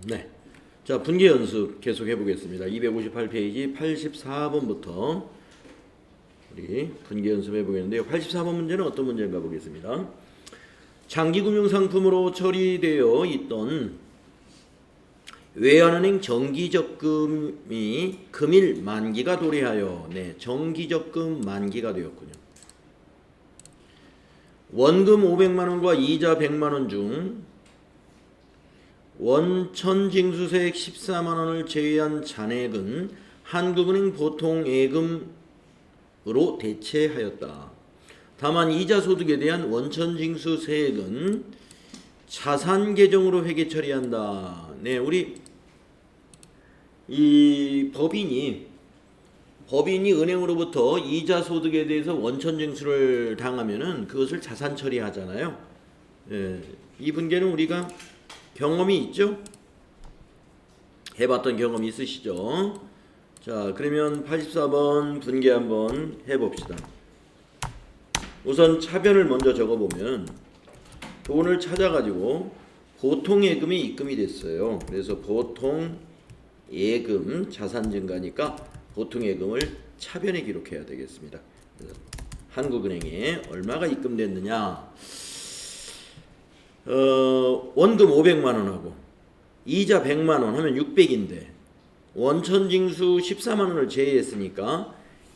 네. 자, 분계 연습 계속 해보겠습니다. 258페이지 84번부터 우리 분계 연습 해보겠는데요. 84번 문제는 어떤 문제인가 보겠습니다. 장기금융상품으로 처리되어 있던 외환은행 정기적금이 금일 만기가 도래하여 정기적금 만기가 되었군요. 원금 500만원과 이자 100만원 중 원천징수세액 14만원을 제외한 잔액은 한국은행 보통예금으로 대체하였다. 다만 이자소득에 대한 원천징수세액은 자산계정으로 회계 처리한다. 네, 우리 이 법인이 은행으로부터 이자소득에 대해서 원천징수를 당하면은 그것을 자산 처리하잖아요. 예, 이 분계는 우리가 경험이 있죠? 해봤던 경험이 있으시죠? 자, 그러면 84번 분계 한번 해봅시다. 우선 차변을 먼저 적어보면 돈을 찾아가지고 보통예금이 입금이 됐어요. 그래서 보통예금 자산증가니까 보통예금을 차변에 기록해야 되겠습니다. 그래서 한국은행에 얼마가 입금됐느냐? 원금 500만원하고 이자 100만원 하면 600인데 원천징수 14만원을 제외했으니까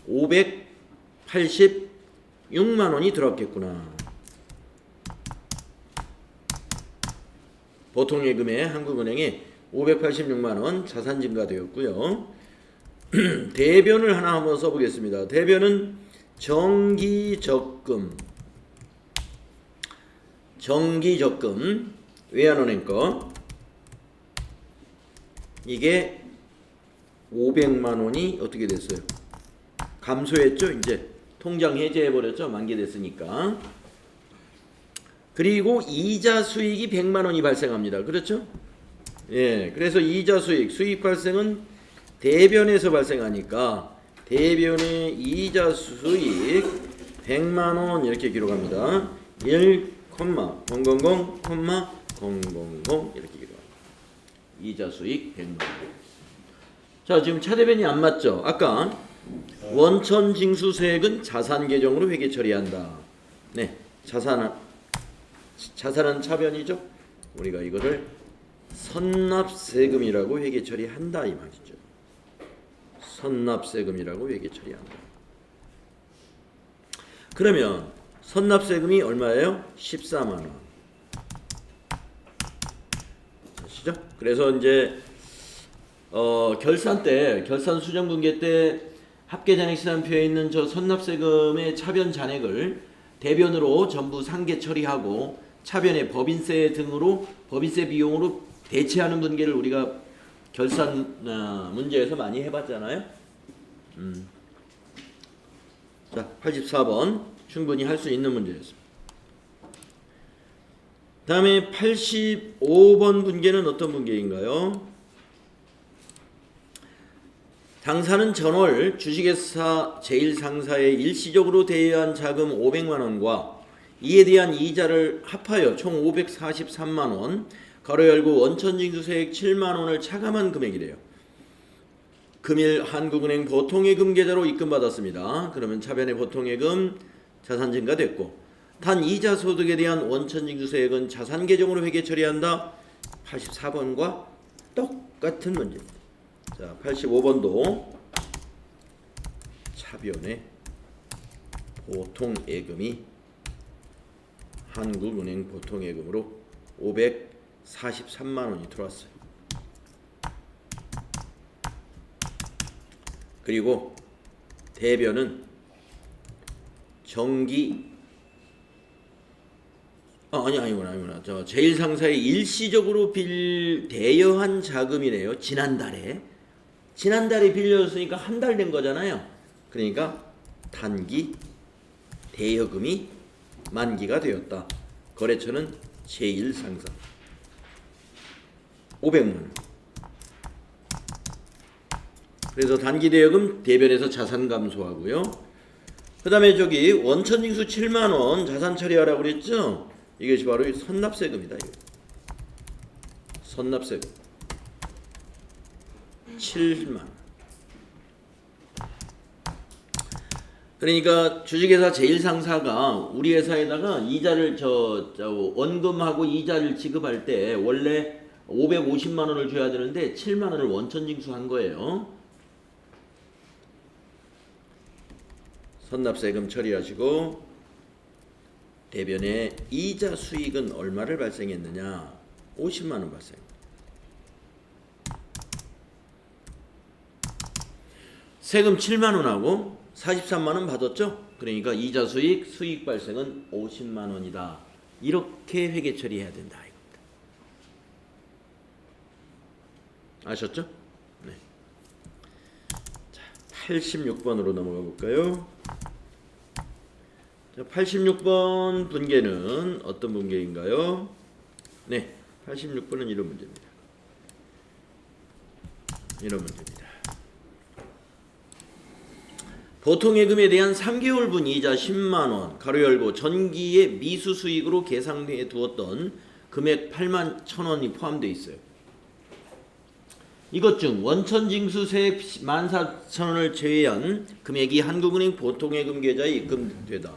586만원이 들어왔겠구나. 보통예금에 한국은행에 586만원 자산 증가되었고요. 대변을 하나 한번 써보겠습니다. 대변은 정기적금 외환은행 거 이게 500만원이 어떻게 됐어요? 감소했죠. 이제 통장 해제해버렸죠. 만기됐으니까. 그리고 이자 수익이 100만원이 발생합니다. 그렇죠? 예, 그래서 이자 수익 발생은 대변에서 발생하니까 대변의 이자 수익 100만원 이렇게 기록합니다. 1,000,000,000 이렇게 기록합니다. 이자 수익 100만원. 자, 지금 차대변이 안 맞죠? 아까 원천징수세액은 자산계정으로 회계 처리한다. 네, 자산은 차변이죠. 우리가 이거를 선납세금이라고 회계 처리한다 이 말이죠. 선납세금이라고 회계 처리한다. 그러면 선납세금이 얼마예요? 14만원. 아시죠? 그래서 이제 결산 수정분계 때 합계잔액 시산표에 있는 저 선납세금의 차변 잔액을 대변으로 전부 상계 처리하고 차변의 법인세 등으로 법인세 비용으로 대체하는 분계를 우리가 결산 문제에서 많이 해봤잖아요. 자, 84번 충분히 할 수 있는 문제였습니다. 다음에 85번 분계는 어떤 분계인가요? 당사는 전월 주식회사 제1상사에 일시적으로 대여한 자금 500만원과 이에 대한 이자를 합하여 총 543만원 가로 열고 원천징수세액 7만원을 차감한 금액이래요. 금일 한국은행 보통예금 계좌로 입금받았습니다. 그러면 차변의 보통예금 자산 증가됐고 단 이자 소득에 대한 원천징수세액은 자산 계정으로 회계 처리한다. 84번과 똑같은 문제입니다. 자, 85번도 차변의 보통예금이 한국은행 보통예금으로 543만원이 들어왔어요. 그리고 대변은 아니구나. 저 제1상사에 일시적으로 대여한 자금이네요. 지난달에 빌려줬으니까 한 달 된 거잖아요. 그러니까 단기 대여금이 만기가 되었다. 거래처는 제1상사 500만원. 그래서 단기 대여금 대변에서 자산 감소하고요. 그 다음에 저기 원천징수 7만원 자산 처리하라고 그랬죠. 이것이 바로 선납세금이다. 선납세금. 7만. 그러니까 주식회사 제일상사가 우리 회사에다가 이자를 원금하고 이자를 지급할 때 원래 550만 원을 줘야 되는데 7만 원을 원천징수한 거예요. 선납세금 처리하시고 대변에 이자 수익은 얼마를 발생했느냐? 50만 원 발생. 세금 7만 원하고 43만 원 받았죠? 그러니까 이자 수익 발생은 50만 원이다. 이렇게 회계 처리해야 된다 이겁니다. 아셨죠? 네. 자, 86번으로 넘어가 볼까요? 자, 86번 분계는 어떤 분계인가요? 네, 86번은 이런 문제입니다. 이런 문제입니다. 보통예금에 대한 3개월분 이자 10만원 가로 열고 전기의 미수 수익으로 계상해 두었던 금액 8만 1,000원이 포함되어 있어요. 이것 중 원천징수세 14,000원을 제외한 금액이 한국은행 보통예금 계좌에 입금되다.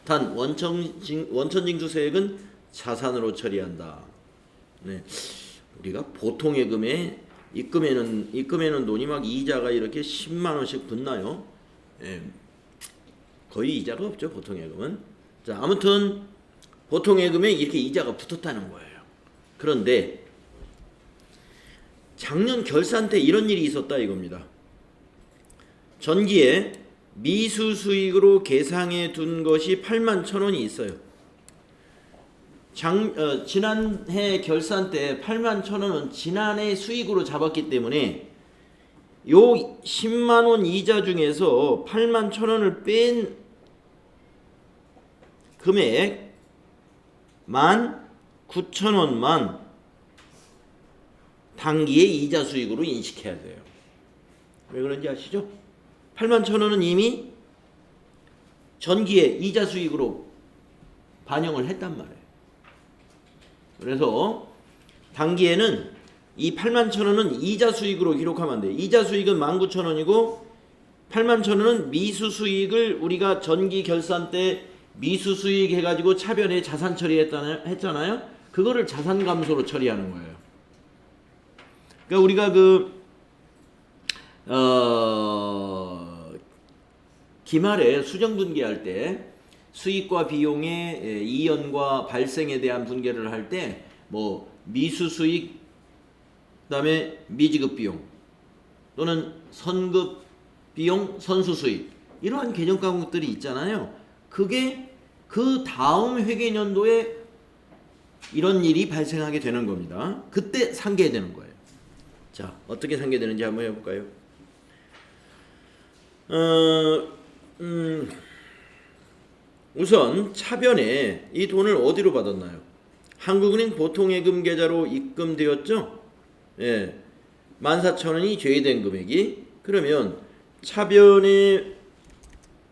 단 원천징수세액은 자산으로 처리한다. 네. 우리가 보통예금에 입금에는 돈이 막 이자가 이렇게 10만 원씩 붙나요? 예. 거의 이자가 없죠, 보통예금은. 자, 아무튼 보통예금에 이렇게 이자가 붙었다는 거예요. 그런데 작년 결산 때 이런 일이 있었다 이겁니다. 전기에 미수 수익으로 계상해 둔 것이 8만 1,000원이 있어요. 지난해 결산 때 8만 1,000원은 지난해 수익으로 잡았기 때문에 요 10만 원 이자 중에서 8만 1,000원을 뺀 금액 19,000원만 단기의 이자 수익으로 인식해야 돼요. 왜 그런지 아시죠? 8만 1,000원은 이미 전기의 이자 수익으로 반영을 했단 말이에요. 그래서 단기에는 이 8만 1,000원은 이자 수익으로 기록하면 안 돼요. 이자 수익은 19,000원이고 8만 1,000원은 미수 수익을 우리가 전기 결산 때 미수 수익 해가지고 차변에 자산 처리했잖아요. 그거를 자산 감소로 처리하는 거예요. 그러니까 우리가 기말에 수정 분계할 때 수익과 비용의 이연과 발생에 대한 분계를 할 때 뭐 미수 수익 그다음에 미지급 비용 또는 선급 비용, 선수 수익 이러한 개정 과목들이 있잖아요. 그게 그 다음 회계연도에 이런 일이 발생하게 되는 겁니다. 그때 상계되는 거예요. 자, 어떻게 상계되는지 한번 해볼까요? 우선 차변에 이 돈을 어디로 받았나요? 한국은행 보통예금 계좌로 입금되었죠? 예, 14,000원이 제외된 금액이. 그러면 차변에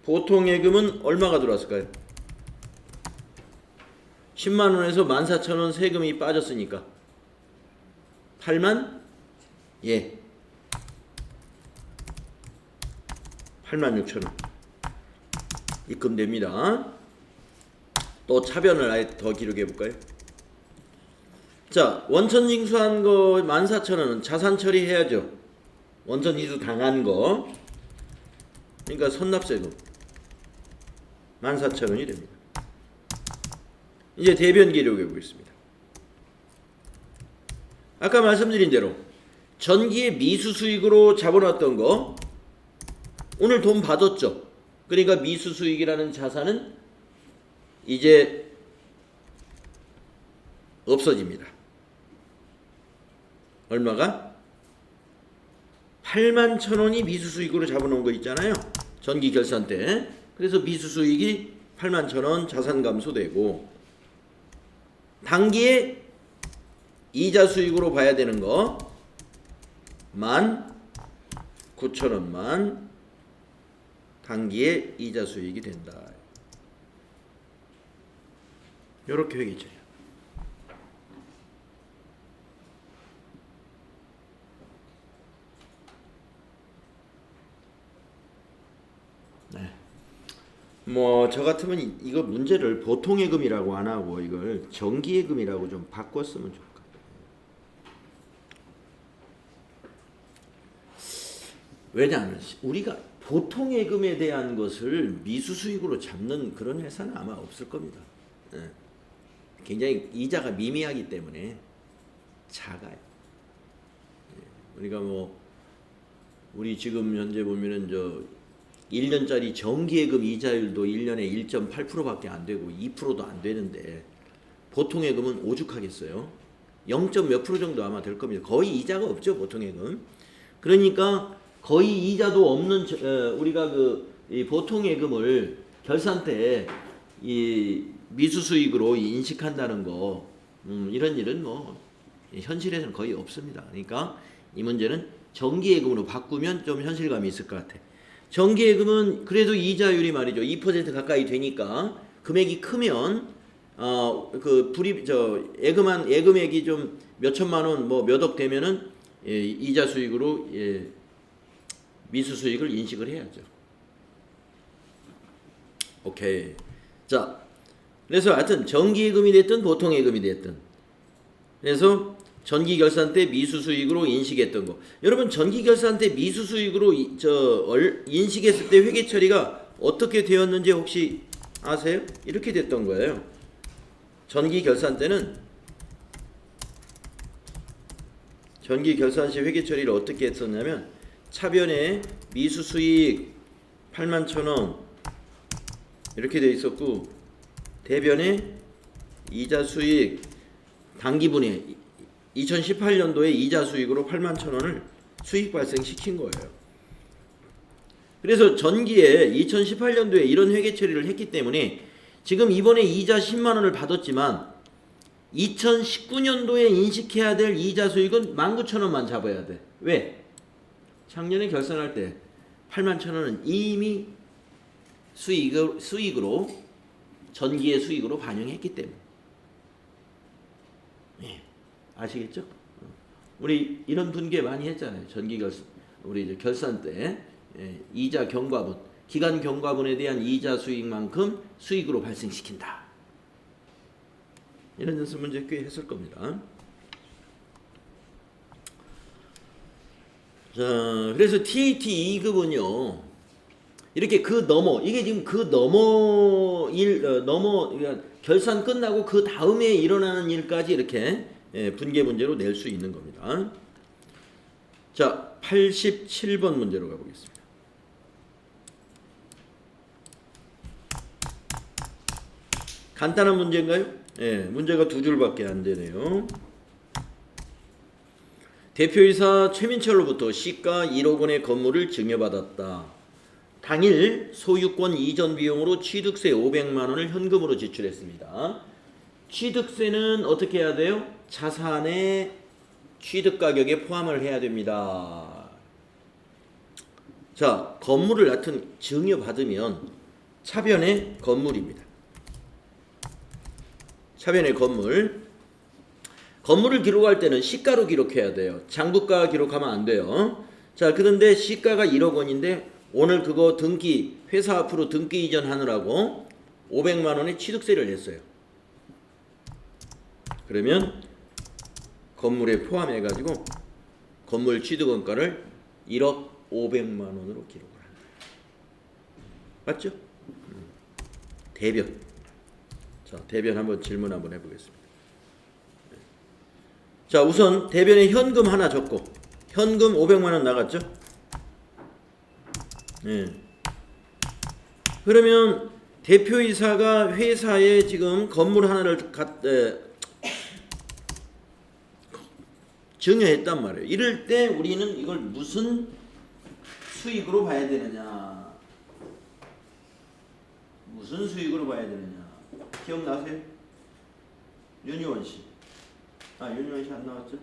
보통예금은 얼마가 들어왔을까요? 10만원에서 14,000원 세금이 빠졌으니까 8만? 예, 86,000원 입금됩니다. 또 차변을 아예 더 기록해 볼까요? 자, 원천징수한 거 14,000원은 자산 처리해야죠. 원천징수 당한 거. 그러니까 선납세금 14,000원이 됩니다. 이제 대변 기록해 보겠습니다. 아까 말씀드린 대로 전기의 미수 수익으로 잡아놨던 거 오늘 돈 받았죠. 그러니까 미수 수익이라는 자산은 이제 없어집니다. 얼마가? 8만 1,000원이 미수 수익으로 잡아놓은 거 있잖아요. 전기 결산 때. 그래서 미수 수익이 8만 1,000원 자산 감소되고 단기에 이자 수익으로 봐야 되는 거 19,000원만 단기에 이자 수익이 된다. 이렇게 회계처리. 뭐 저 같으면 이거 문제를 보통예금이라고 안 하고 이걸 정기예금이라고 좀 바꿨으면 좋을 것 같아요. 왜냐하면 우리가 보통예금에 대한 것을 미수수익으로 잡는 그런 회사는 아마 없을 겁니다. 예. 굉장히 이자가 미미하기 때문에 작아요. 예. 우리가 뭐 우리 지금 현재 보면은 저 1년짜리 정기예금 이자율도 1년에 1.8%밖에 안 되고 2%도 안 되는데 보통예금은 오죽하겠어요? 0. 몇 프로 정도 아마 될 겁니다. 거의 이자가 없죠, 보통예금. 그러니까 거의 이자도 없는 우리가 이 보통예금을 결산 때 이 미수수익으로 인식한다는 거 이런 일은 뭐 현실에서는 거의 없습니다. 그러니까 이 문제는 정기예금으로 바꾸면 좀 현실감이 있을 것 같아. 정기예금은 그래도 이자율이 말이죠 2% 가까이 되니까 금액이 크면 예금액이 좀 몇천만 원 뭐 몇 억 되면은 이자 수익으로 미수 수익을 인식을 해야죠. 오케이. 자, 그래서 하여튼 정기예금이 됐든 보통예금이 됐든 그래서 전기결산 때 미수수익으로 인식했던 거. 여러분 전기결산 때 미수수익으로 인식했을 때 회계처리가 어떻게 되었는지 혹시 아세요? 이렇게 됐던 거예요. 전기결산 때는 전기결산 시 회계처리를 어떻게 했었냐면 차변에 미수수익 81,000원 이렇게 돼 있었고 대변에 이자수익 단기분해 2018년도에 이자 수익으로 81,000원을 수익 발생시킨 거예요. 그래서 전기에 2018년도에 이런 회계 처리를 했기 때문에 지금 이번에 이자 10만 원을 받았지만 2019년도에 인식해야 될 이자 수익은 19,000원만 잡아야 돼. 왜? 작년에 결산할 때 81,000원은 이미 수익으로 전기의 수익으로 반영했기 때문에. 아시겠죠? 우리 이런 분계 많이 했잖아요. 전기결산 우리 이제 결산 때 이자 경과분, 기간 경과분에 대한 이자 수익만큼 수익으로 발생시킨다. 이런 연습 문제 꽤 했을 겁니다. 자, 그래서 TAT 2급은요. 이렇게 이게 지금 그러니까 결산 끝나고 그 다음에 일어나는 일까지 이렇게 분계 문제로 낼 수 있는 겁니다. 자, 87번 문제로 가보겠습니다. 간단한 문제인가요? 문제가 두 줄밖에 안 되네요. 대표이사 최민철로부터 시가 1억 원의 건물을 증여받았다. 당일 소유권 이전 비용으로 취득세 500만 원을 현금으로 지출했습니다. 취득세는 어떻게 해야 돼요? 자산의 취득 가격에 포함을 해야 됩니다. 자, 건물을 하여튼 증여받으면 차변의 건물입니다. 차변의 건물을 기록할 때는 시가로 기록해야 돼요. 장부가 기록하면 안 돼요. 자, 그런데 시가가 1억 원인데 오늘 그거 회사 앞으로 등기 이전하느라고 500만 원의 취득세를 냈어요. 그러면 건물에 포함해가지고 건물 취득원가를 1억 500만 원으로 기록을 합니다. 맞죠? 대변. 자, 대변 한번 질문 한번 해보겠습니다. 자, 우선 대변에 현금 하나 적고 현금 500만 원 나갔죠? 그러면 대표이사가 회사에 지금 건물 하나를 증여했단 말이에요. 이럴 때 우리는 이걸 무슨 수익으로 봐야 되느냐? 무슨 수익으로 봐야 되느냐? 기억나세요? 윤희원 씨. 윤희원 씨 안 나왔죠?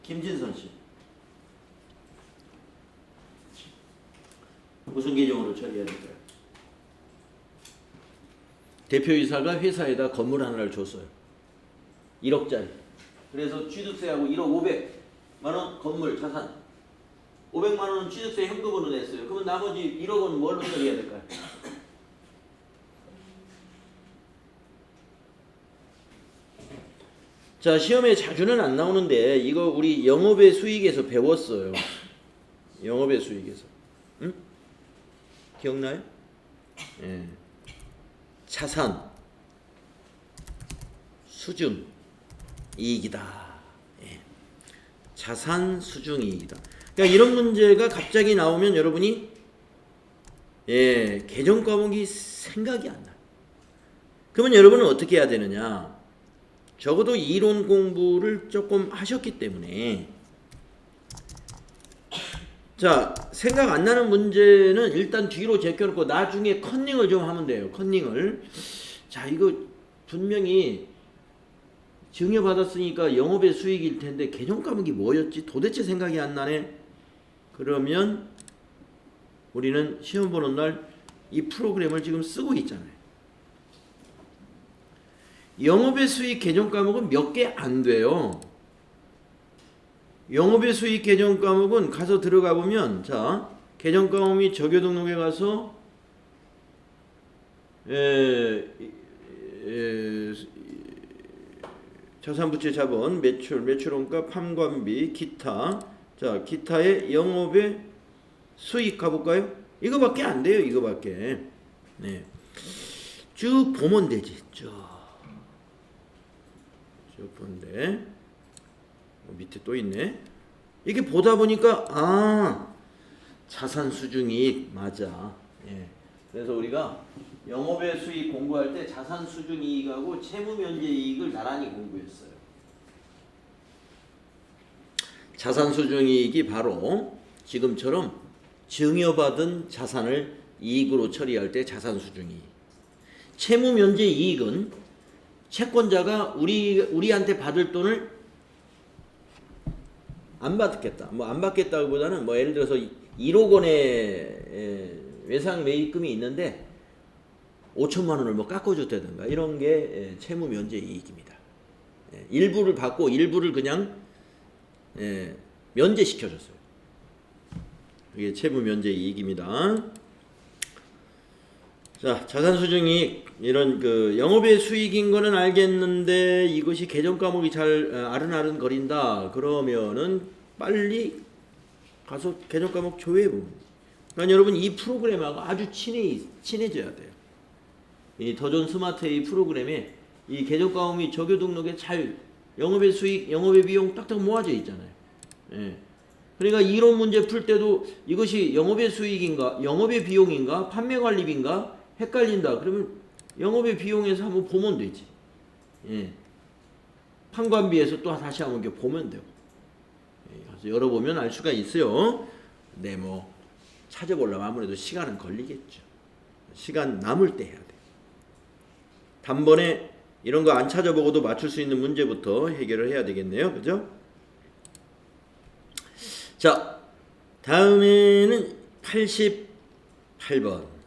김진선 씨. 무슨 계정으로 처리해야 될까요? 대표이사가 회사에다 건물 하나를 줬어요. 1억짜리. 그래서 취득세하고 1억 500만 원 건물 자산 500만 원은 취득세 현금으로 냈어요. 그러면 나머지 1억 원은 뭘로 처리해야 될까요? 자, 시험에 자주는 안 나오는데 이거 우리 영업의 수익에서 배웠어요. 영업의 수익에서. 응? 기억나요? 예. 자산, 수중, 이익이다. 예. 자산, 수중, 이익이다. 그러니까 이런 문제가 갑자기 나오면 여러분이 계정 과목이 생각이 안 나요. 그러면 여러분은 어떻게 해야 되느냐? 적어도 이론 공부를 조금 하셨기 때문에 자, 생각 안 나는 문제는 일단 뒤로 제껴놓고 나중에 컨닝을 좀 하면 돼요. 컨닝을. 자, 이거 분명히 증여받았으니까 영업의 수익일 텐데 개정 과목이 뭐였지? 도대체 생각이 안 나네. 그러면 우리는 시험 보는 날 이 프로그램을 지금 쓰고 있잖아요. 영업의 수익 개정 과목은 몇 개 안 돼요. 영업의 수익 개정 과목은 가서 들어가 보면 자, 개정 과목 및 적요 등록에 가서 자산부채 자본, 매출원가, 판관비, 기타. 자, 기타의 영업의 수익 가볼까요? 이거밖에 안 돼요. 이거밖에. 네. 쭉 보면 되지. 쭉 보는데 밑에 또 있네. 이게 보다 보니까 자산 수중이익 맞아. 예. 그래서 우리가 영업의 수익 공부할 때 자산 수중이익하고 채무면제이익을 나란히 공부했어요. 자산 수중이익이 바로 지금처럼 증여받은 자산을 이익으로 처리할 때 자산 수중이익. 채무면제이익은 채권자가 우리한테 받을 돈을 안 받겠다. 뭐 안 받겠다기보다는 뭐 예를 들어서 1억 원의 외상 매입금이 있는데 5천만 원을 뭐 깎아줬다든가 이런 게 채무 면제 이익입니다. 일부를 받고 일부를 그냥 면제시켜줬어요. 이게 채무 면제 이익입니다. 자, 자산수중이익 이런 그 영업의 수익인 거는 알겠는데 이것이 개정 과목이 잘 아른아른 거린다. 그러면은 빨리 가서 개정 과목 조회해 봅니다. 그러니까 여러분 이 프로그램하고 아주 친해져야 돼요. 이 더존 스마트 A 프로그램에 이 개정 과목 및 적요 등록에 잘 영업의 수익, 영업의 비용 딱딱 모아져 있잖아요. 예. 그러니까 이론 문제 풀 때도 이것이 영업의 수익인가, 영업의 비용인가, 판매 관리비인가 헷갈린다. 그러면 영업의 비용에서 한번 보면 되지. 예. 판관비에서 또 다시 한번 이렇게 보면 되고. 예. 그래서 열어보면 알 수가 있어요. 네, 뭐 찾아보려면 아무래도 시간은 걸리겠죠. 시간 남을 때 해야 돼. 단번에 이런 거 안 찾아보고도 맞출 수 있는 문제부터 해결을 해야 되겠네요. 그죠? 자, 다음에는 88번.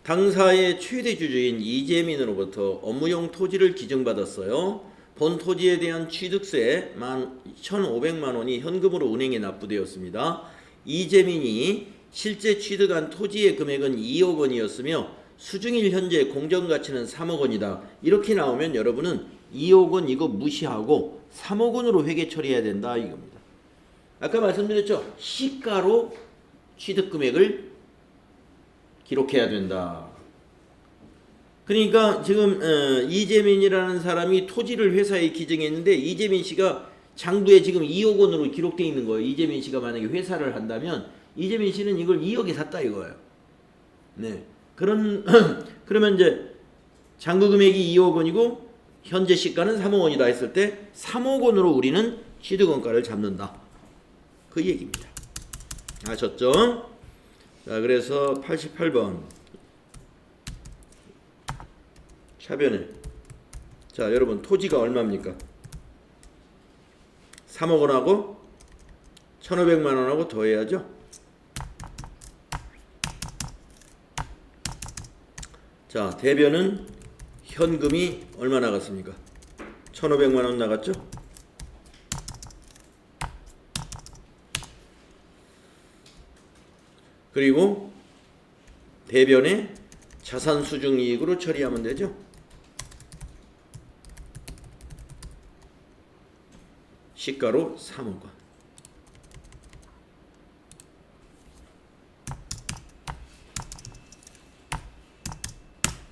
당사의 최대 주주인 이재민으로부터 업무용 토지를 기증받았어요. 본 토지에 대한 취득세 1,500만 원이 현금으로 은행에 납부되었습니다. 이재민이 실제 취득한 토지의 금액은 2억 원이었으며 수중일 현재 공정가치는 3억 원이다. 이렇게 나오면 여러분은 2억 원 이거 무시하고 3억 원으로 회계 처리해야 된다 이겁니다. 아까 말씀드렸죠. 시가로 취득 금액을 기록해야 된다. 그러니까 지금 이재민이라는 사람이 토지를 회사에 기증했는데 이재민 씨가 장부에 지금 2억 원으로 기록되어 있는 거예요. 이재민 씨가 만약에 회사를 한다면 이재민 씨는 이걸 2억에 샀다 이거예요. 네. 그러면 이제 장부 금액이 2억 원이고 현재 시가는 3억 원이다 했을 때 3억 원으로 우리는 취득원가를 잡는다. 그 얘기입니다. 아셨죠? 자, 그래서 88번 차변에 자, 여러분 토지가 얼마입니까? 3억 원하고 1,500만 원하고 더해야죠. 자, 대변은 현금이 얼마 나갔습니까? 1,500만 원 나갔죠? 그리고 대변에 자산 수증 이익으로 처리하면 되죠. 시가로 3억 원.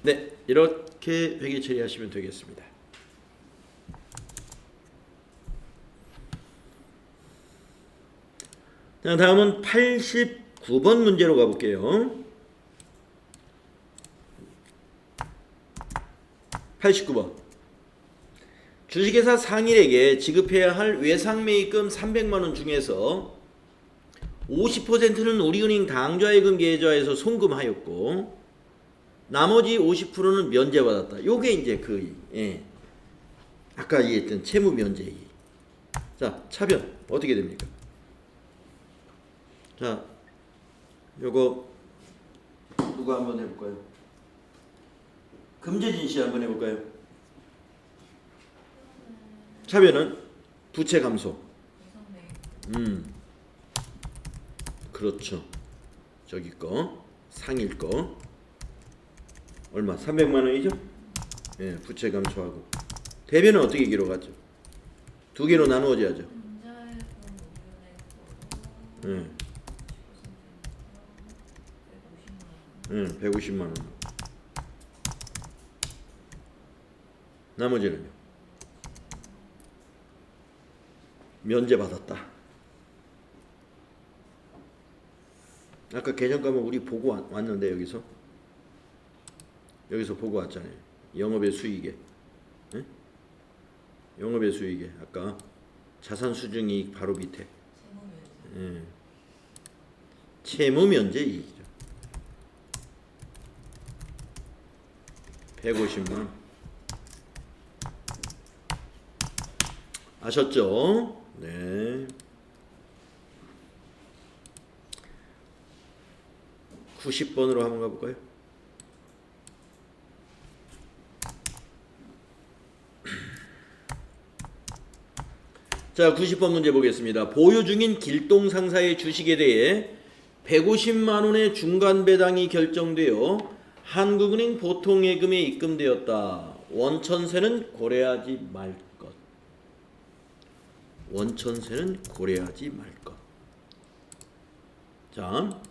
네, 이렇게 회계 처리하시면 되겠습니다. 자, 다음은 89번 문제로 가볼게요. 89번. 주식회사 상일에게 지급해야 할 외상매입금 300만원 중에서 50%는 우리은행 당좌예금 계좌에서 송금하였고 나머지 50%는 면제받았다. 요게 이제 아까 얘기했던 채무 면제이익. 자, 차변 어떻게 됩니까? 자, 요거 누가 한번 해볼까요? 금재진 씨 한번 해볼까요? 차변은 부채 감소. 그렇죠. 저기 거 상일 거 얼마? 300만 원이죠? 예, 부채 감소하고. 대변은 어떻게 기록하죠? 두 개로 나누어져야죠. 예. 150만 원. 나머지는요? 면제받았다. 아까 계정값은 우리 보고 왔는데 여기서 보고 왔잖아요. 영업의 수익에. 네? 영업의 수익에 아까 자산 수증이익 바로 밑에. 채무 면제 이익이죠. 150만 원. 아셨죠? 네. 90번으로 한번 가볼까요? 자, 90번 문제 보겠습니다. 보유 중인 길동상사의 주식에 대해 150만 원의 중간 배당이 결정되어 한국은행 보통예금에 입금되었다. 원천세는 고려하지 말 것. 원천세는 고려하지 말 것. 자,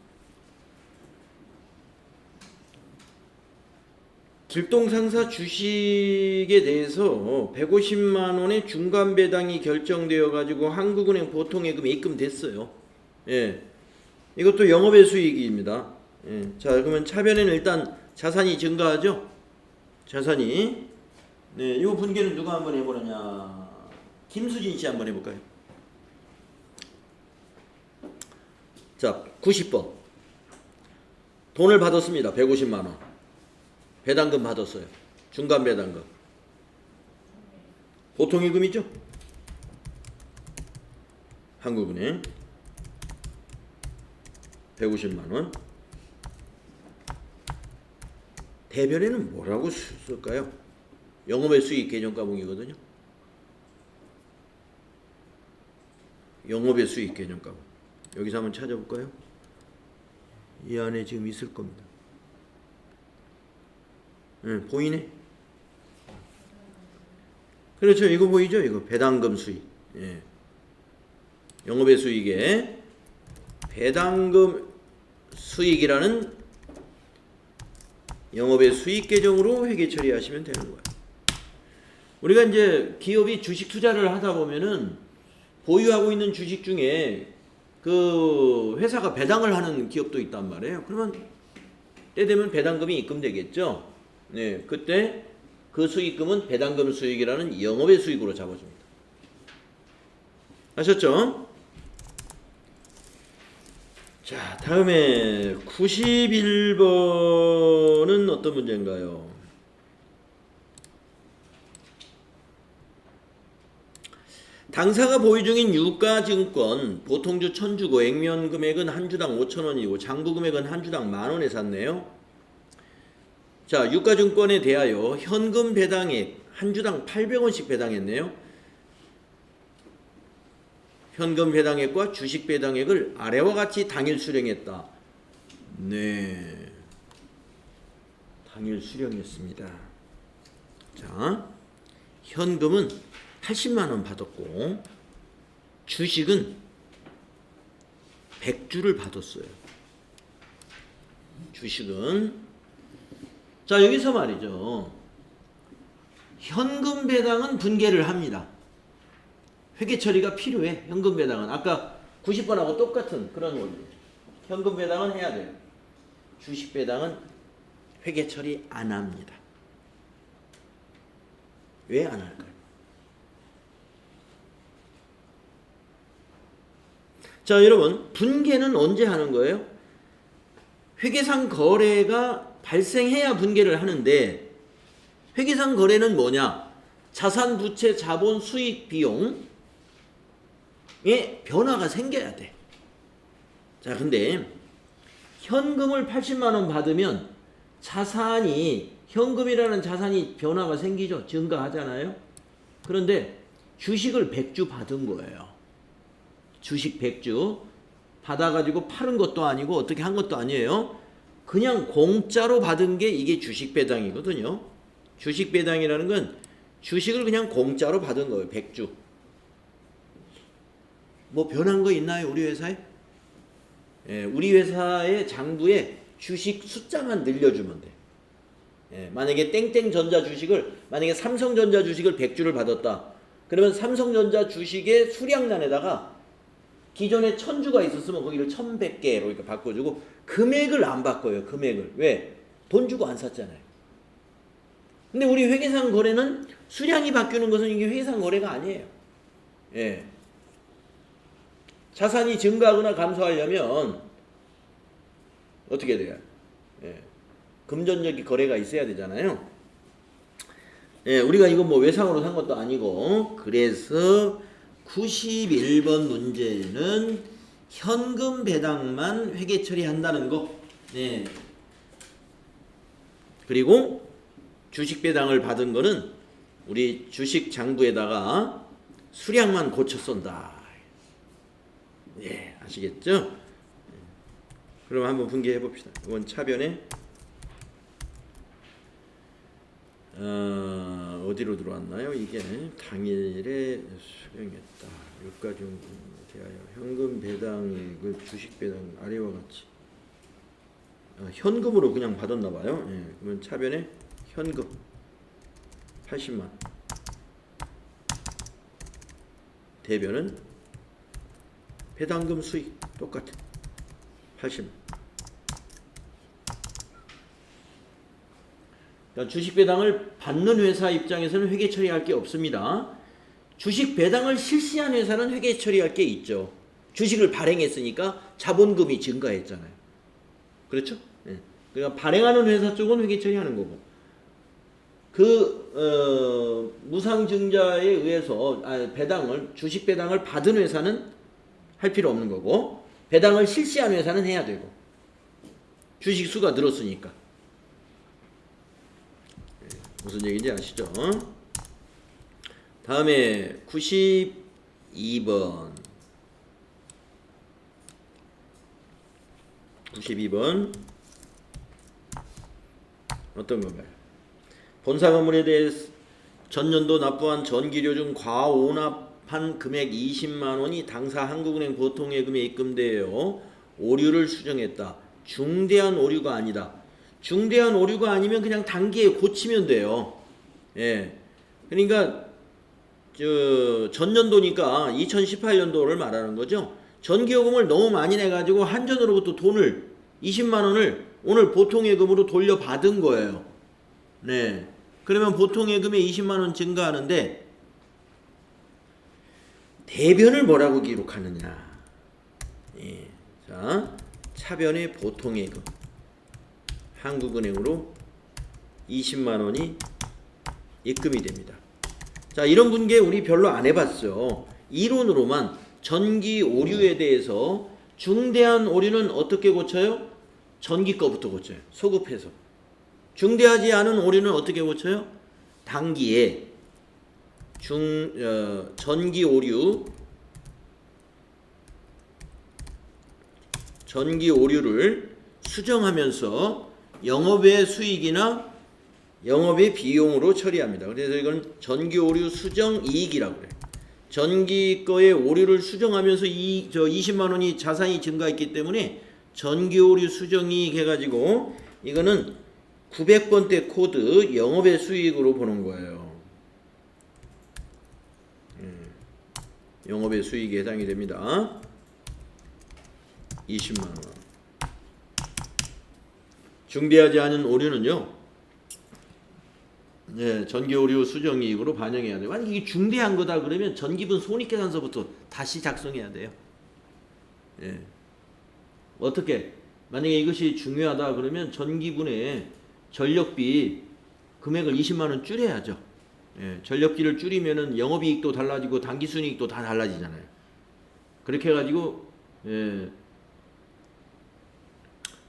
길동상사 주식에 대해서 150만 원의 중간 배당이 결정되어 가지고 한국은행 보통예금에 입금됐어요. 예. 이것도 영업의 수익입니다. 예. 자, 그러면 차변에는 일단 자산이 증가하죠. 자산이. 네, 이 분계는 누가 한번 해보느냐? 김수진 씨 한번 해볼까요? 자, 90번. 돈을 받았습니다. 150만 원. 배당금 받았어요. 중간 배당금. 보통예금이죠? 한국은행 150만 원. 대변에는 뭐라고 쓸까요? 영업의 수익 계정가봉이거든요. 영업의 수익 계정가봉. 여기서 한번 찾아볼까요? 이 안에 지금 있을 겁니다. 보이네? 그렇죠. 이거 보이죠? 이거 배당금 수익. 예. 영업의 수익에 배당금 수익이라는 영업의 수익 계정으로 회계 처리하시면 되는 거예요. 우리가 이제 기업이 주식 투자를 하다 보면은 보유하고 있는 주식 중에 그 회사가 배당을 하는 기업도 있단 말이에요. 그러면 때 되면 배당금이 입금되겠죠. 네, 그때 그 수익금은 배당금 수익이라는 영업의 수익으로 잡아줍니다. 아셨죠? 자, 다음에 91번은 어떤 문제인가요? 당사가 보유 중인 유가증권 보통주 1000주고 액면 금액은 한 주당 5,000원이고 장부 금액은 한 주당 10,000원에 샀네요. 자, 유가증권에 대하여 현금 배당액 한 주당 800원씩 배당했네요. 현금 배당액과 주식 배당액을 아래와 같이 당일 수령했다. 네. 당일 수령했습니다. 자, 현금은 80만 원 받았고 주식은 100주를 받았어요. 주식은 자 여기서 말이죠. 현금 배당은 분개를 합니다. 회계 처리가 필요해. 현금 배당은 아까 90번하고 똑같은 그런 원리. 현금 배당은 해야 돼요. 주식 배당은 회계 처리 안 합니다. 왜 안 할까요? 자 여러분 분개는 언제 하는 거예요? 회계상 거래가 발생해야 분개를 하는데 회계상 거래는 뭐냐? 자산, 부채, 자본, 수익, 비용에 변화가 생겨야 돼. 자 근데 현금을 80만 원 받으면 자산이 현금이라는 자산이 변화가 생기죠. 증가하잖아요. 그런데 주식을 100주 받은 거예요. 주식 100주 받아가지고 파는 것도 아니고 어떻게 한 것도 아니에요. 그냥 공짜로 받은 게 이게 주식 배당이거든요. 주식 배당이라는 건 주식을 그냥 공짜로 받은 거예요. 100주. 뭐 변한 거 있나요? 우리 회사에? 예, 우리 회사의 장부에 주식 숫자만 늘려주면 돼. 예, 만약에 땡땡전자 주식을 만약에 삼성전자 주식을 100주를 받았다. 그러면 삼성전자 주식의 수량란에다가 기존에 1000주가 있었으면 거기를 1100개로 이렇게 바꿔주고 금액을 안 바꿔요. 금액을. 왜? 돈 주고 안 샀잖아요. 근데 우리 회계상 거래는 수량이 바뀌는 것은 이게 회계상 거래가 아니에요. 예. 자산이 증가하거나 감소하려면 어떻게 돼요? 예. 금전적인 거래가 있어야 되잖아요. 예, 우리가 이거 뭐 외상으로 산 것도 아니고 그래서 91번 문제는 현금 배당만 회계 처리한다는 거. 네. 그리고 주식 배당을 받은 거는 우리 주식 장부에다가 수량만 고쳐 쏜다. 예, 아시겠죠? 그럼 한번 분개해 봅시다. 이건 차변에 어디로 들어왔나요? 이게 당일에 수령했다. 여기까지 대하여 현금 배당액을 주식 배당 아래와 같이 현금으로 그냥 받았나 봐요. 예, 그러면 차변에 현금 80만 대변은 배당금 수익 똑같아 80만. 주식 배당을 받는 회사 입장에서는 회계 처리할 게 없습니다. 주식 배당을 실시한 회사는 회계 처리할 게 있죠. 주식을 발행했으니까 자본금이 증가했잖아요. 그렇죠? 네. 그러니까 발행하는 회사 쪽은 회계 처리하는 거고 무상증자에 의해서 주식 배당을 받은 회사는 할 필요 없는 거고 배당을 실시한 회사는 해야 되고 주식 수가 늘었으니까. 무슨 얘기인지 아시죠? 다음에 92번 어떤 건가요? 본사 건물에 대해 전년도 납부한 전기료 중 과오납한 금액 20만 원이 당사 한국은행 보통예금에 입금되어 오류를 수정했다. 중대한 오류가 아니다. 중대한 오류가 아니면 그냥 단기에 고치면 돼요. 예. 그러니까 전년도니까 2018년도를 말하는 거죠. 전기요금을 너무 많이 내가지고 한전으로부터 돈을 20만 원을 오늘 보통예금으로 돌려받은 거예요. 네. 그러면 보통예금에 20만 원 증가하는데 대변을 뭐라고 기록하느냐. 예. 자, 차변의 보통예금 한국은행으로 20만 원이 입금이 됩니다. 자, 이런 분께 우리 별로 안 해봤죠. 이론으로만 전기 오류에 대해서 중대한 오류는 어떻게 고쳐요? 전기 거부터 고쳐요. 소급해서. 중대하지 않은 오류는 어떻게 고쳐요? 단기에 전기 오류를 수정하면서 영업의 수익이나 영업의 비용으로 처리합니다. 그래서 이건 전기 오류 수정 이익이라고 그래요. 전기 거의 오류를 수정하면서 20만 원이 자산이 증가했기 때문에 전기 오류 수정 이익 해가지고 이거는 900번대 코드 영업의 수익으로 보는 거예요. 영업의 수익에 해당이 됩니다. 20만 원. 중대하지 않은 오류는요. 네, 전기 오류 수정 이익으로 반영해야 돼요. 만약 이게 중대한 거다 그러면 전기분 손익계산서부터 다시 작성해야 돼요. 예. 어떻게? 만약에 이것이 중요하다 그러면 전기분의 전력비 금액을 20만 원 줄여야죠. 예, 전력비를 줄이면은 영업이익도 달라지고 당기순이익도 다 달라지잖아요. 그렇게 해가지고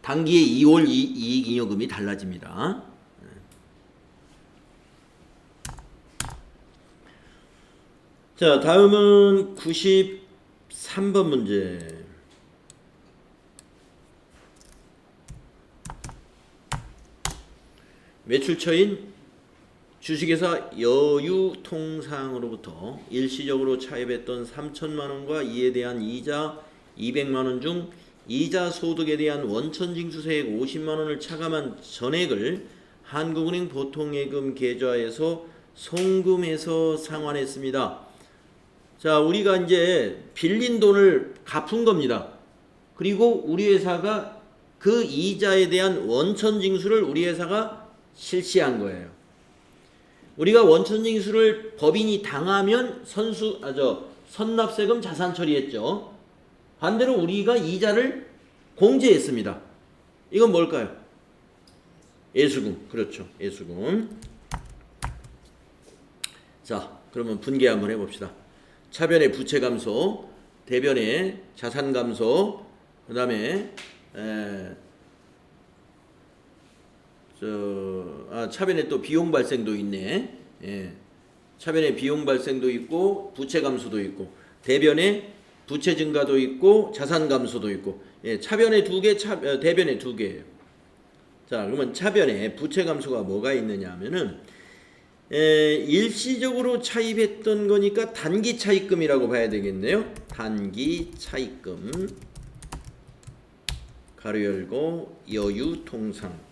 단기의 2월 이익잉여금이 달라집니다. 자, 다음은 93번 문제. 매출처인 주식회사 여유통상으로부터 일시적으로 차입했던 3천만 원과 이에 대한 이자 200만 원 중 이자 소득에 대한 원천징수세액 50만 원을 차감한 전액을 한국은행 보통예금 계좌에서 송금해서 상환했습니다. 자, 우리가 이제 빌린 돈을 갚은 겁니다. 그리고 우리 회사가 그 이자에 대한 원천징수를 우리 회사가 실시한 거예요. 우리가 원천징수를 법인이 당하면 선납세금 자산 처리했죠. 반대로 우리가 이자를 공제했습니다. 이건 뭘까요? 예수금. 그렇죠. 예수금. 자, 그러면 분개 한번 해봅시다. 차변의 부채 감소, 대변의 자산 감소, 그 다음에 차변에 또 비용 발생도 있네. 예. 차변에 비용 발생도 있고 부채 감소도 있고 대변에 부채 증가도 있고 자산 감소도 있고. 예. 차변에 2개, 대변에 2개예요. 자, 그러면 차변에 부채 감소가 뭐가 있느냐 하면은 일시적으로 차입했던 거니까 단기 차입금이라고 봐야 되겠네요. 단기 차입금 가로 열고 여유통상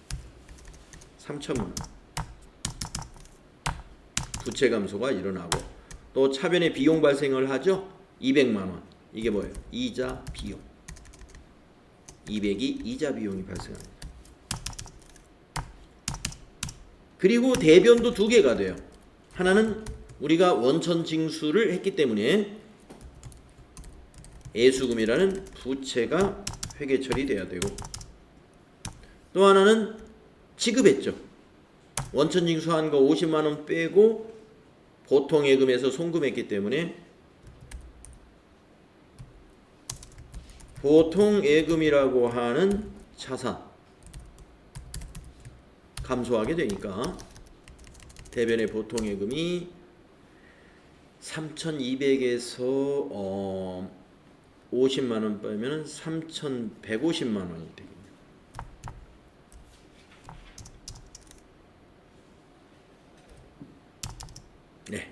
3천만 원 부채 감소가 일어나고 또 차변에 비용 발생을 하죠. 200만 원 이게 뭐예요? 이자 비용 200이 이자 비용이 발생합니다. 그리고 대변도 2개가 돼요. 하나는 우리가 원천 징수를 했기 때문에 예수금이라는 부채가 회계 처리돼야 되고 또 하나는 지급했죠. 원천 징수한 거 50만 원 빼고 보통 예금에서 송금했기 때문에 보통 예금이라고 하는 자산 감소하게 되니까 대변의 보통 예금이 3,200에서 50만 원 빼면 3,150만 원이 되겠네요. 네,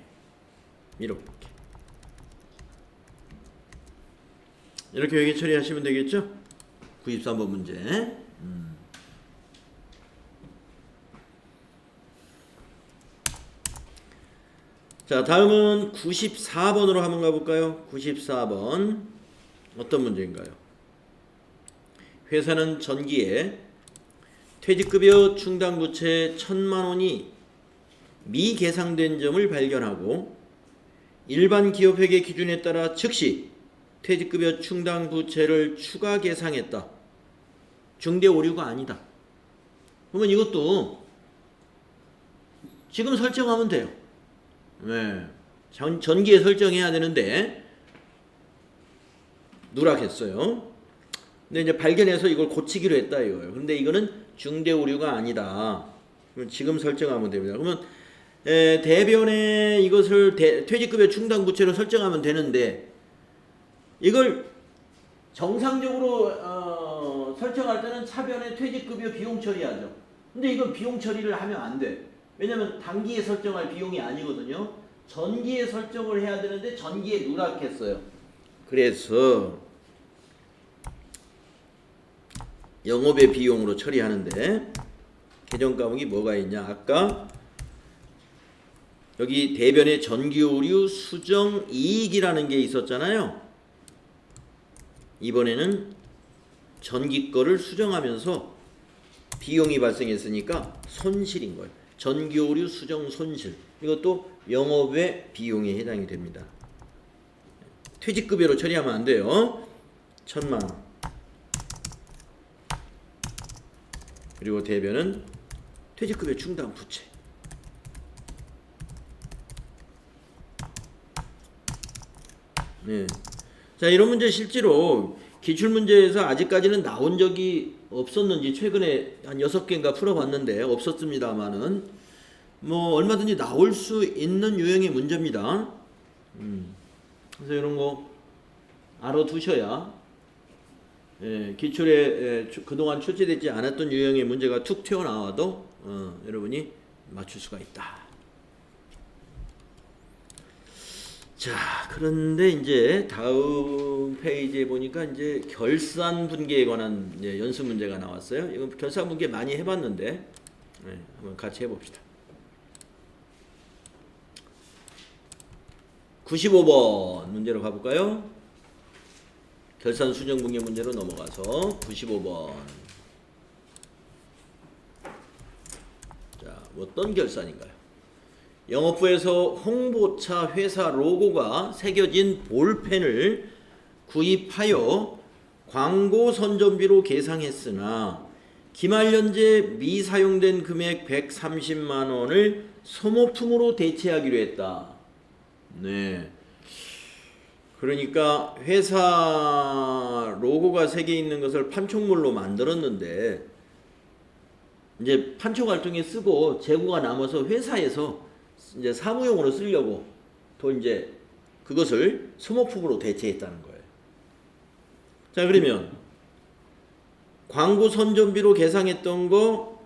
이렇게 회계 처리하시면 되겠죠? 93번 문제. 자, 다음은 94번으로 한번 가볼까요? 94번 어떤 문제인가요? 회사는 전기에 퇴직급여 충당부채 1,000만 원이 미계상된 점을 발견하고 일반 기업회계 기준에 따라 즉시 퇴직급여 충당부채를 추가 계상했다. 중대 오류가 아니다. 그러면 이것도 지금 설정하면 돼요. 네. 전기에 설정해야 되는데 누락했어요. 근데 이제 발견해서 이걸 고치기로 했다 이거예요. 근데 이거는 중대 오류가 아니다. 그럼 지금 설정하면 됩니다. 그러면 대변에 이것을 퇴직급여 충당부채로 설정하면 되는데 이걸 정상적으로 설정할 때는 차변에 퇴직급여 비용 처리하죠. 근데 이건 비용 처리를 하면 안 돼. 왜냐면 단기에 설정할 비용이 아니거든요. 전기에 설정을 해야 되는데 전기에 누락했어요. 그래서 영업의 비용으로 처리하는데 개정 과목이 뭐가 있냐? 아까 여기 대변에 전기오류 수정 이익이라는 게 있었잖아요. 이번에는 전기 거를 수정하면서 비용이 발생했으니까 손실인 거예요. 전기오류 수정 손실. 이것도 영업의 비용에 해당이 됩니다. 퇴직급여로 처리하면 안 돼요. 1,000만 원. 그리고 대변은 퇴직급여 충당 부채. 네. 자, 이런 문제 실제로 기출문제에서 아직까지는 나온 적이 없었는지 최근에 한 6개인가 풀어봤는데 없었습니다만은 뭐 얼마든지 나올 수 있는 유형의 문제입니다. 그래서 이런 거 알아두셔야 기출에 그동안 출제되지 않았던 유형의 문제가 툭 튀어나와도 여러분이 맞출 수가 있다. 자, 그런데 이제 다음 페이지에 보니까 이제 결산 분계에 관한 연습 문제가 나왔어요. 이건 결산 분계 많이 해봤는데 한번 같이 해봅시다. 95번 문제로 가볼까요? 결산 수정 분계 문제로 넘어가서 95번. 자, 어떤 결산인가요? 영업부에서 홍보차 회사 로고가 새겨진 볼펜을 구입하여 광고 선전비로 계상했으나 기말 현재 미사용된 금액 130만 원을 소모품으로 대체하기로 했다. 네. 그러니까 회사 로고가 새겨 있는 것을 판촉물로 만들었는데 이제 판촉 활동에 쓰고 재고가 남아서 회사에서 이제 사무용으로 쓰려고 또 이제 그것을 소모품으로 대체했다는 거예요. 자, 그러면 광고 선전비로 계상했던 거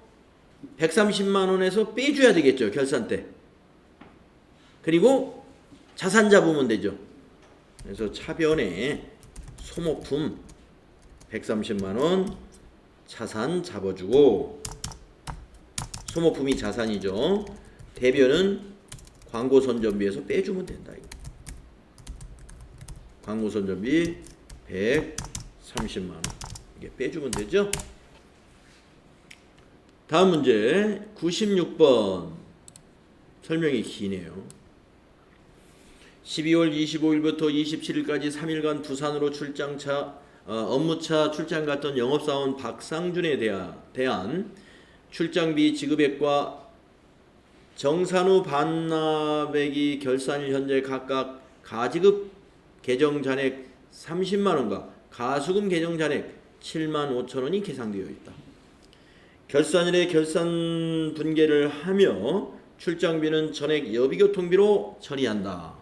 130만 원에서 빼줘야 되겠죠, 결산 때. 그리고 자산 잡으면 되죠. 그래서 차변에 소모품 130만 원 자산 잡아주고, 소모품이 자산이죠. 대변은 광고 선전비에서 빼주면 된다. 이거. 광고 선전비 130만 원 이게 빼주면 되죠. 다음 문제 96번 설명이 기네요. 12월 25일부터 27일까지 3일간 부산으로 업무차 출장 갔던 영업사원 박상준에 대한 출장비 지급액과 정산후 반납액이 결산일 현재 각각 가지급 계정 잔액 30만원과 가수금 계정 잔액 7만 5천원이 계상되어 있다. 결산일에 결산 분계를 하며 출장비는 전액 여비교통비로 처리한다.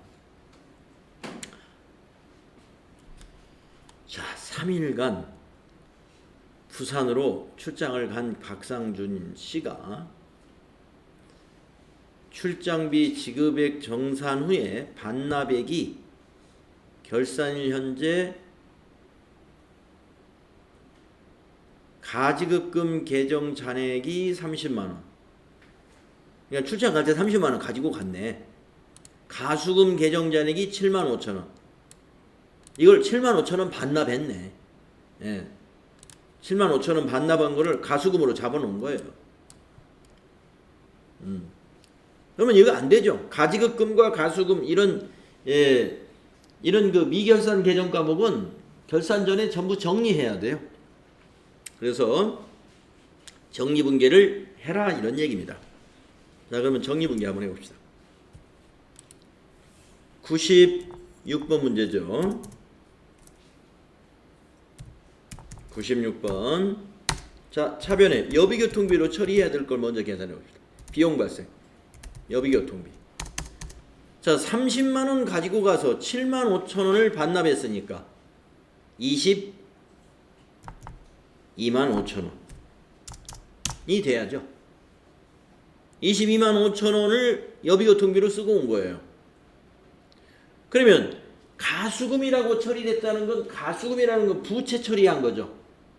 자, 3일간 부산으로 출장을 간 박상준 씨가 출장비 지급액 정산 후에 반납액이 결산일 현재 가지급금 계정 잔액이 30만원. 그러니까 출장 갈 때 30만원 가지고 갔네. 가수금 계정 잔액이 7만 5천원. 이걸 7만 5천원 반납했네. 예. 7만 5천원 반납한 거를 가수금으로 잡아놓은 거예요. 그러면 이거 안 되죠. 가지급금과 가수금 이런 그 미결산 계정 과목은 결산 전에 전부 정리해야 돼요. 그래서 정리분계를 해라 이런 얘기입니다. 자, 그러면 정리분계 한번 해봅시다. 96번 문제죠. 96번. 자, 차변에 여비교통비로 처리해야 될 걸 먼저 계산해 봅시다. 비용 발생. 여비교통비. 자, 30만원 가지고 가서 7만 5천원을 반납했으니까 20 25,000원이 돼야죠. 22만 5천 원을 여비교통비로 쓰고 온 거예요. 그러면 가수금이라고 처리됐다는 건 가수금이라는 건 부채 처리한 거죠.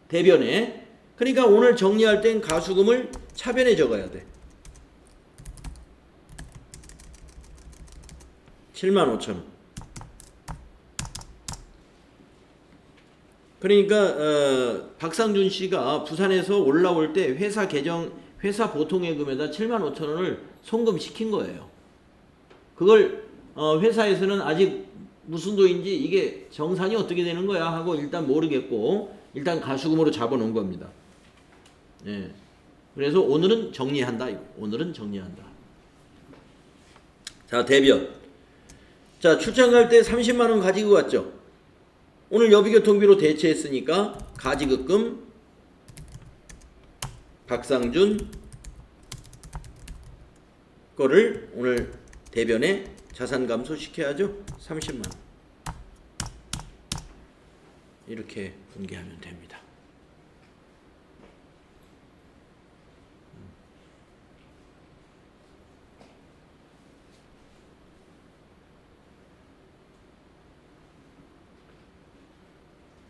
대변에. 그러니까 오늘 정리할 땐 가수금을 차변에 적어야 돼. 7만 5천 원. 그러니까 박상준 씨가 부산에서 올라올 때 회사 보통예금에다 7만 5천 원을 송금시킨 거예요. 그걸 회사에서는 아직 무슨 도인지 이게 정산이 어떻게 되는 거야 하고 일단 모르겠고 일단 가수금으로 잡아놓은 겁니다. 예. 그래서 오늘은 정리한다. 오늘은 정리한다. 자, 대변. 자, 출장 갈 때 30만 원 가지고 갔죠. 오늘 여비교통비로 대체했으니까 가지급금 박상준 거를 오늘 대변에 자산 감소 시켜야죠. 30만 원. 이렇게 분개하면 됩니다.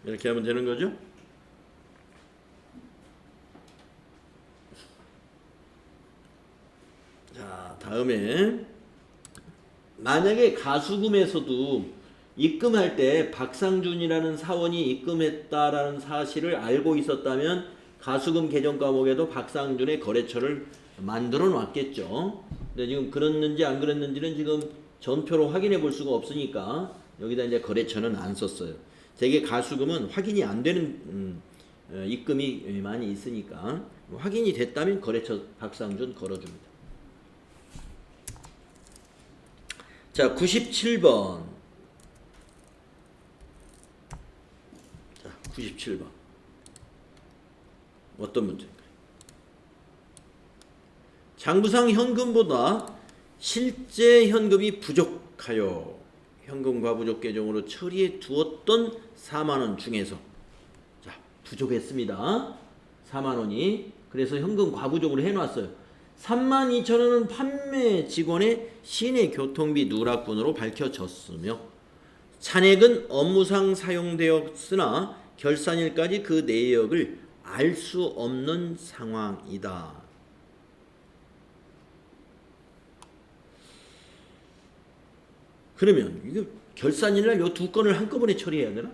이렇게 하면 되는 거죠. 자, 다음에 만약에 가수금에서도 입금할 때 박상준이라는 사원이 입금했다라는 사실을 알고 있었다면 가수금 계정 과목에도 박상준의 거래처를 만들어 놨겠죠. 근데 지금 그랬는지 안 그랬는지는 지금 전표로 확인해 볼 수가 없으니까 여기다 이제 거래처는 안 썼어요. 되게 가수금은 확인이 안 되는 입금이 많이 있으니까 확인이 됐다면 거래처 박상준 걸어줍니다. 자, 97번. 자, 97번. 어떤 문제인가요? 장부상 현금보다 실제 현금이 부족하여 현금 과부족 계정으로 처리해 두었던 4만 원 중에서 자, 부족했습니다. 4만 원이. 그래서 현금 과부족으로 해놨어요. 32,000원은 판매 직원의 시내 교통비 누락분으로 밝혀졌으며 잔액은 업무상 사용되었으나 결산일까지 그 내역을 알 수 없는 상황이다. 그러면 이거 결산일날 이 두 건을 한꺼번에 처리해야 되나?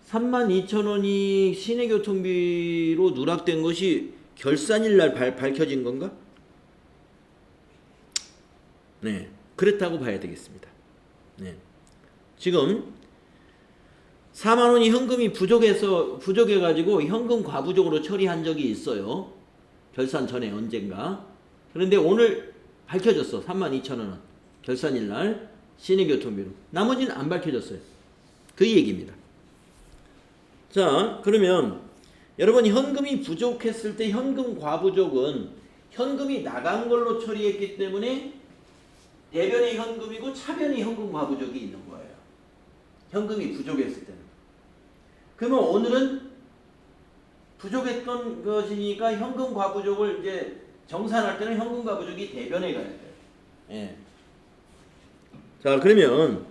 32,000원이 시내교통비로 누락된 것이 결산일날 밝혀진 건가? 네, 그렇다고 봐야 되겠습니다. 네, 지금 4만 원이 현금이 부족해가지고 현금 과부족으로 처리한 적이 있어요. 결산 전에 언젠가. 그런데 오늘 밝혀졌어. 32,000원은 결산일날 시내교통비로. 나머지는 안 밝혀졌어요. 그 얘기입니다. 자, 그러면 여러분 현금이 부족했을 때 현금 과부족은 현금이 나간 걸로 처리했기 때문에 대변의 현금이고 차변의 현금 과부족이 있는 거예요. 현금이 부족했을 때는. 그러면 오늘은 부족했던 것이니까 현금 과부족을 이제 정산할 때는 현금 과부족이 대변에 가야 돼요. 예. 자, 그러면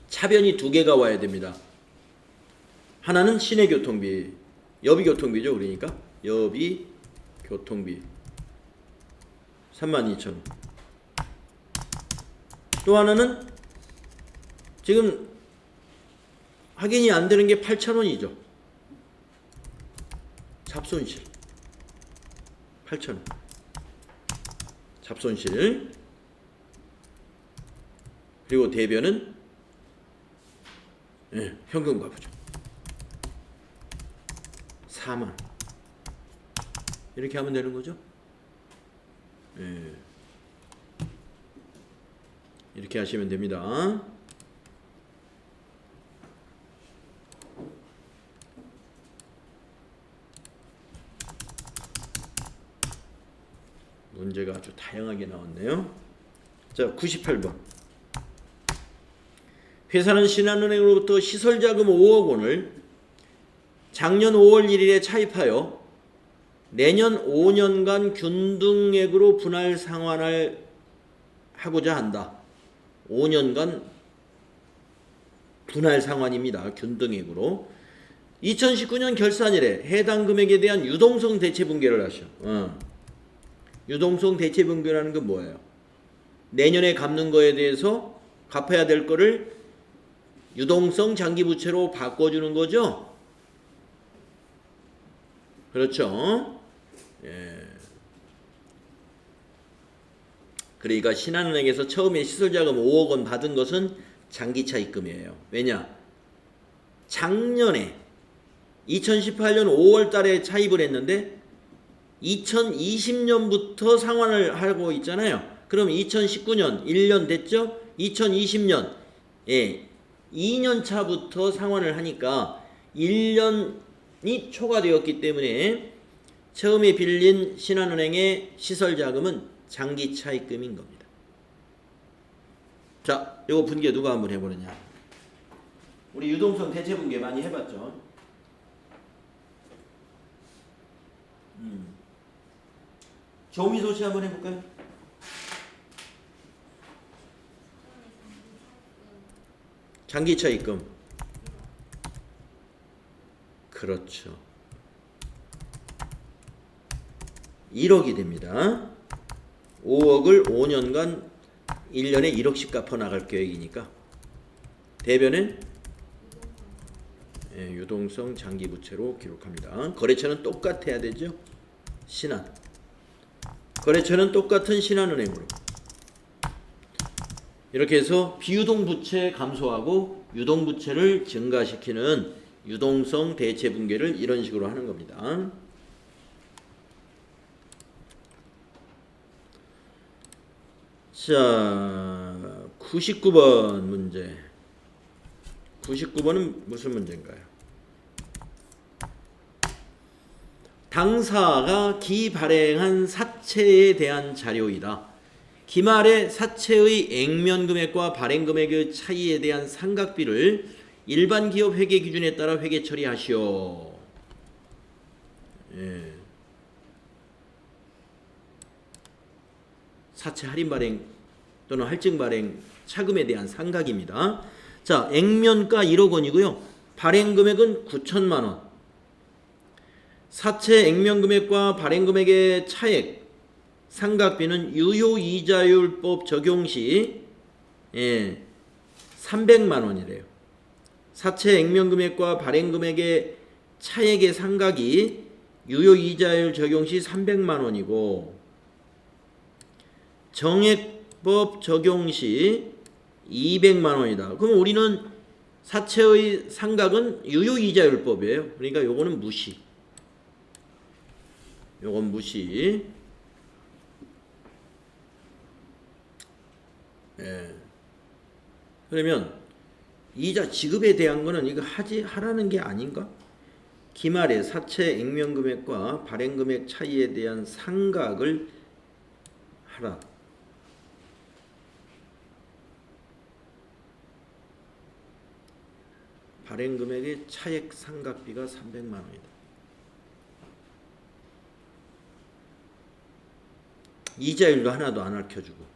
차변이 두 개가 와야 됩니다. 하나는 시내교통비, 여비교통비죠. 그러니까 여비교통비 32,000원. 또 하나는 지금 확인이 안 되는 게 8,000원이죠. 잡손실 8,000원. 잡손실. 그리고 대변은 현금 과부족 4만. 이렇게 하면 되는 거죠. 이렇게 하시면 됩니다. 문제가 아주 다양하게 나왔네요. 자, 98번. 회사는 신한은행으로부터 시설자금 5억 원을 작년 5월 1일에 차입하여 내년 5년간 균등액으로 분할 상환을 하고자 한다. 5년간 분할 상환입니다. 균등액으로. 2019년 결산일에 해당 금액에 대한 유동성 대체 분괴를 하셔. 유동성 대체 분괴라는 건 뭐예요? 내년에 갚는 거에 대해서 갚아야 될 거를 유동성 장기부채로 바꿔주는 거죠. 그렇죠. 예. 그러니까 신한은행에서 처음에 시설자금 5억 원 받은 것은 장기차입금이에요. 왜냐? 작년에 2018년 5월 달에 차입을 했는데 2020년부터 상환을 하고 있잖아요. 그럼 2019년 1년 됐죠? 2020년 2년 차부터 상환을 하니까 1년이 초과되었기 때문에 처음에 빌린 신한은행의 시설자금은 장기차입금인 겁니다. 자, 이거 분계 누가 한번 해보느냐? 우리 유동성 대체 분계 많이 해봤죠? 조미소 씨 한번 해볼까요? 장기차입금. 그렇죠. 1억이 됩니다. 5억을 5년간 1년에 1억씩 갚아 나갈 계획이니까 대변은 유동성 장기부채로 기록합니다. 거래처는 똑같아야 되죠. 신한. 거래처는 똑같은 신한은행으로. 이렇게 해서 비유동 부채 감소하고 유동 부채를 증가시키는 유동성 대체 분괴를 이런 식으로 하는 겁니다. 자, 99번 문제. 99번은 무슨 문제인가요? 당사가 기발행한 사채에 대한 자료이다. 기말의 사채의 액면금액과 발행금액의 차이에 대한 상각비를 일반 기업 회계 기준에 따라 회계 처리하시오. 예. 사채 할인 발행 또는 할증 발행 차금에 대한 상각입니다. 자, 액면가 1억 원이고요. 발행 금액은 9천만 원. 사채 액면 금액과 발행 금액의 차액 상각비는 유효이자율법 적용 시 300만 원이래요. 사채 액면 금액과 발행 금액의 차액의 상각이 유효이자율 적용 시 300만 원이고 정액법 적용 시 200만 원이다. 그럼 우리는 사채의 상각은 유효이자율법이에요. 그러니까 요거는 무시. 요건 무시. 예. 그러면 이자 지급에 대한 거는 이거 하라는 게 아닌가? 기말에 사채 액면 금액과 발행 금액 차이에 대한 상각을 하라. 발행 금액의 차액 상각비가 300만 원이다. 이자율도 하나도 안 알려주고.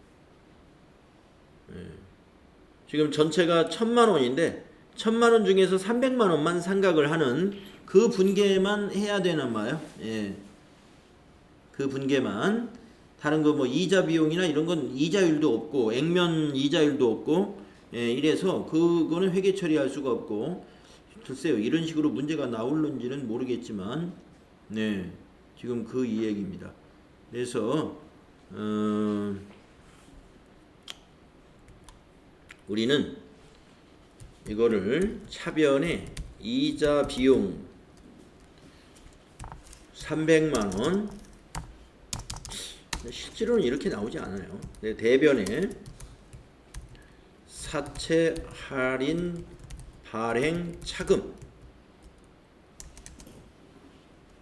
지금 전체가 1,000만 원인데 1,000만 원 중에서 300만 원만 상각을 하는 그 분계만 해야 되는 말이에요. 그 분계만. 다른 거 뭐 이자 비용이나 이런 건 이자율도 없고 액면 이자율도 없고 이래서 그거는 회계 처리할 수가 없고 글쎄요 이런 식으로 문제가 나올는지는 모르겠지만 지금 그 이야기입니다. 그래서 우리는 이거를 차변에 이자 비용 300만 원 실제로는 이렇게 나오지 않아요. 대변에 사채 할인 발행 차금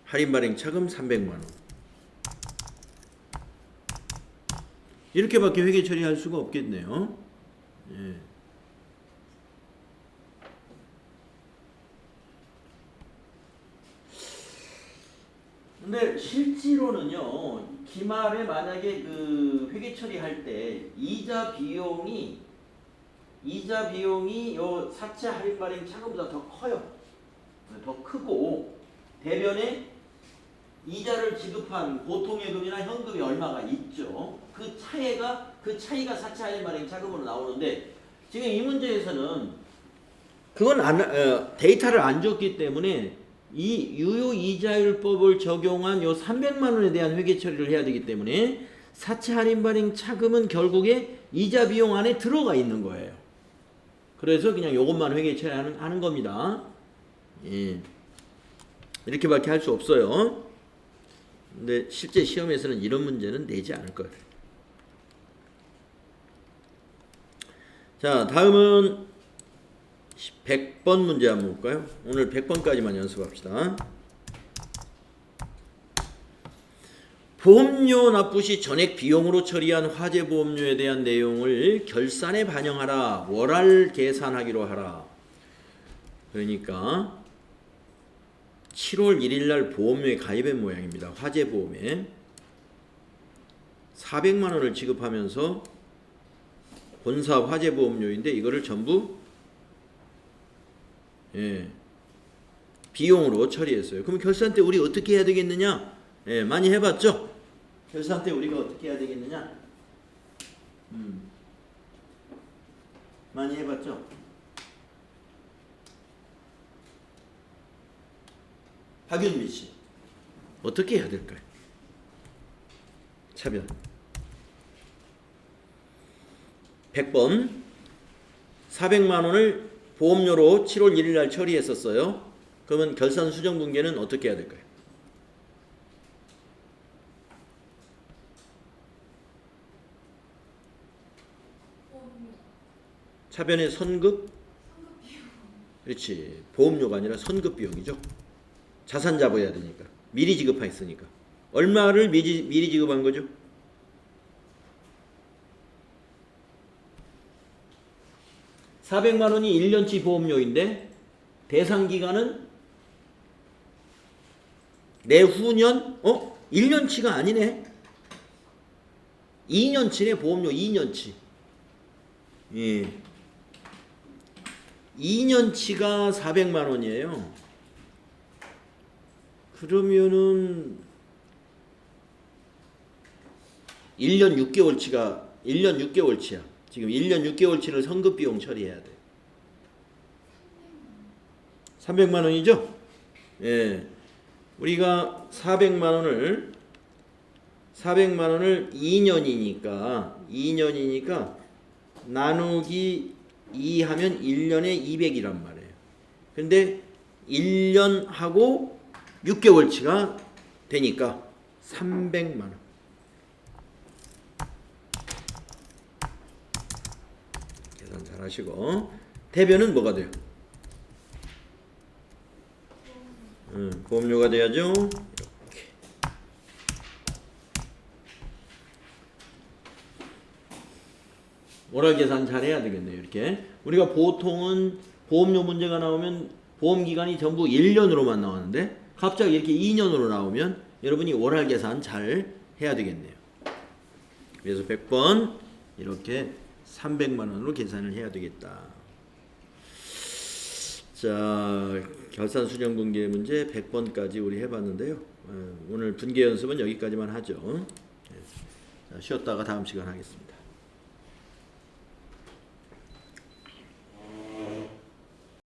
할인 발행 차금 300만 원 이렇게밖에 회계 처리할 수가 없겠네요. 근데 실제로는요, 기말에 만약에 그 회계 처리할 때 이자 비용이 요 사채 할인 발행 차감보다 더 커요. 더 크고 대변에 이자를 지급한 보통예금이나 현금이 얼마가 있죠. 그 차이가 사채 할인 발행 차감으로 나오는데 지금 이 문제에서는 그건 데이터를 안 줬기 때문에 이 유효 이자율법을 적용한 요 300만 원에 대한 회계 처리를 해야 되기 때문에 사채 할인 발행 차금은 결국에 이자 비용 안에 들어가 있는 거예요. 그래서 그냥 요것만 회계 처리하는 겁니다. 예. 이렇게밖에 할 수 없어요. 근데 실제 시험에서는 이런 문제는 내지 않을 거예요. 자, 다음은 100번 문제 한번 볼까요? 오늘 100번까지만 연습합시다. 보험료 납부 시 전액 비용으로 처리한 화재보험료에 대한 내용을 결산에 반영하라. 월할 계산하기로 하라. 그러니까 7월 1일 날 보험료에 가입한 모양입니다. 화재보험에 400만 원을 지급하면서 본사 화재보험료인데 이거를 전부 비용으로 처리했어요. 그럼 결산 때 우리 어떻게 해야 되겠느냐? 많이 해봤죠? 결산 때 우리가 어떻게 해야 되겠느냐? 많이 해봤죠? 박윤미 씨, 어떻게 해야 될까요? 차변 100번 400만 원을 보험료로 7월 1일 날 처리했었어요. 그러면 결산 수정 분계는 어떻게 해야 될까요? 차변의 선급? 그렇지. 보험료가 아니라 선급 비용이죠. 자산 잡아야 되니까. 미리 지급했으니까. 얼마를 미리 지급한 거죠? (400만 원이) 1년치 보험료인데 대상 기간은 내후년 1년치가 아니네. 2년치네. 보험료 2년치. 예. 2년치가 400만 원이에요. 그러면은 1년 6개월치야. 지금 1년 6개월치를 선급 비용 처리해야 돼. 300만 원이죠? 예. 우리가 400만 원을 2년이니까 나누기 2 하면 1년에 200이란 말이에요. 근데 1년하고 6개월치가 되니까 300만 원. 계산 잘 하시고. 대변은 뭐가 돼요? 보험료가 돼야죠. 이렇게. 월할 계산 잘 해야 되겠네요. 이렇게. 우리가 보통은 보험료 문제가 나오면 보험기간이 전부 1년으로만 나왔는데 갑자기 이렇게 2년으로 나오면 여러분이 월할 계산 잘 해야 되겠네요. 그래서 100번 이렇게 300만 원으로 계산을 해야 되겠다. 자, 결산 수정 분계 문제 100번까지 우리 해봤는데요. 오늘 분계 연습은 여기까지만 하죠. 자, 쉬었다가 다음 시간 하겠습니다.